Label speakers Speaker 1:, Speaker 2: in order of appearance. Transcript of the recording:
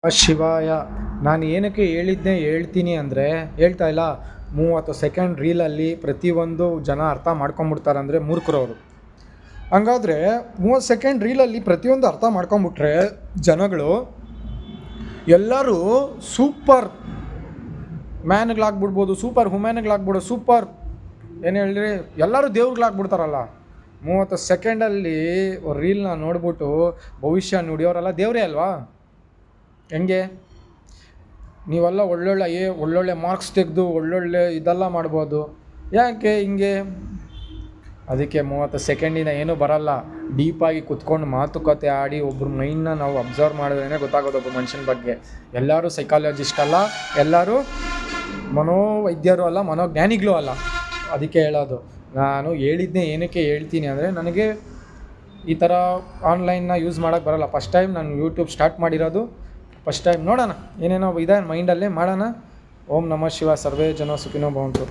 Speaker 1: ಶಿವಾಯ. ನಾನು ಏನಕ್ಕೆ ಹೇಳಿದ್ದೆ ಹೇಳ್ತೀನಿ ಅಂದರೆ, ಹೇಳ್ತಾ ಇಲ್ಲ, 30 ಸೆಕೆಂಡ್ ರೀಲಲ್ಲಿ ಪ್ರತಿಯೊಂದು ಜನ ಅರ್ಥ ಮಾಡ್ಕೊಂಬಿಡ್ತಾರೆ ಅಂದರೆ ಮೂರ್ಖರವರು. ಹಂಗಾದರೆ 30 ಸೆಕೆಂಡ್ ರೀಲಲ್ಲಿ ಪ್ರತಿಯೊಂದು ಅರ್ಥ ಮಾಡ್ಕೊಂಬಿಟ್ರೆ ಜನಗಳು ಎಲ್ಲರೂ ಸೂಪರ್ ಮ್ಯಾನ್ಗಳಾಗ್ಬಿಡ್ಬೋದು, ಸೂಪರ್ ವುಮೆನ್ಗಳಾಗ್ಬಿಡೋ, ಸೂಪರ್ ಏನು ಹೇಳಿರಿ, ಎಲ್ಲರೂ ದೇವ್ರುಗಳಾಗ್ಬಿಡ್ತಾರಲ್ಲ. 30 ಸೆಕೆಂಡಲ್ಲಿ ರೀಲ್ನ ನೋಡ್ಬಿಟ್ಟು ಭವಿಷ್ಯ ನುಡಿಯೋರೆಲ್ಲ ದೇವರೇ ಅಲ್ವಾ? ಹೆಂಗೆ ನೀವೆಲ್ಲ ಒಳ್ಳೊಳ್ಳೆ ಮಾರ್ಕ್ಸ್ ತೆಗೆದು ಒಳ್ಳೊಳ್ಳೆ ಇದೆಲ್ಲ ಮಾಡ್ಬೋದು, ಯಾಕೆ ಹಿಂಗೆ? ಅದಕ್ಕೆ 30 ಸೆಕೆಂಡಿಂದ ಏನೂ ಬರಲ್ಲ. ಡೀಪಾಗಿ ಕುತ್ಕೊಂಡು ಮಾತುಕತೆ ಆಡಿ ಒಬ್ಬರು ಮೈಂಡ್ನ ನಾವು ಅಬ್ಸರ್ವ್ ಮಾಡಿದ್ರೇ ಗೊತ್ತಾಗೋದು ಒಬ್ಬ ಮನುಷ್ಯನ ಬಗ್ಗೆ. ಎಲ್ಲರೂ ಸೈಕಾಲಜಿಸ್ಟ್ ಅಲ್ಲ, ಎಲ್ಲರೂ ಮನೋವೈದ್ಯರು ಅಲ್ಲ, ಮನೋಜ್ಞಾನಿಗಳು ಅಲ್ಲ. ಅದಕ್ಕೆ ಹೇಳೋದು, ನಾನು ಹೇಳಿದ್ದೇ ಏನಕ್ಕೆ ಹೇಳ್ತೀನಿ ಅಂದರೆ, ನನಗೆ ಈ ಥರ ಆನ್ಲೈನ್ನ ಯೂಸ್ ಮಾಡೋಕ್ಕೆ ಬರೋಲ್ಲ. ಫಸ್ಟ್ ಟೈಮ್ ನಾನು ಯೂಟ್ಯೂಬ್ ಸ್ಟಾರ್ಟ್ ಮಾಡಿರೋದು. ಫಸ್ಟ್ ಟೈಮ್ ನೋಡೋಣ, ಏನೇನೋ ಇದೆ ಮೈಂಡಲ್ಲೇ ಮಾಡೋಣ. ಓಂ ನಮಃ ಶಿವಾಯ. ಸರ್ವೇ ಜನ ಸುಖಿನೋ ಭವಂತು.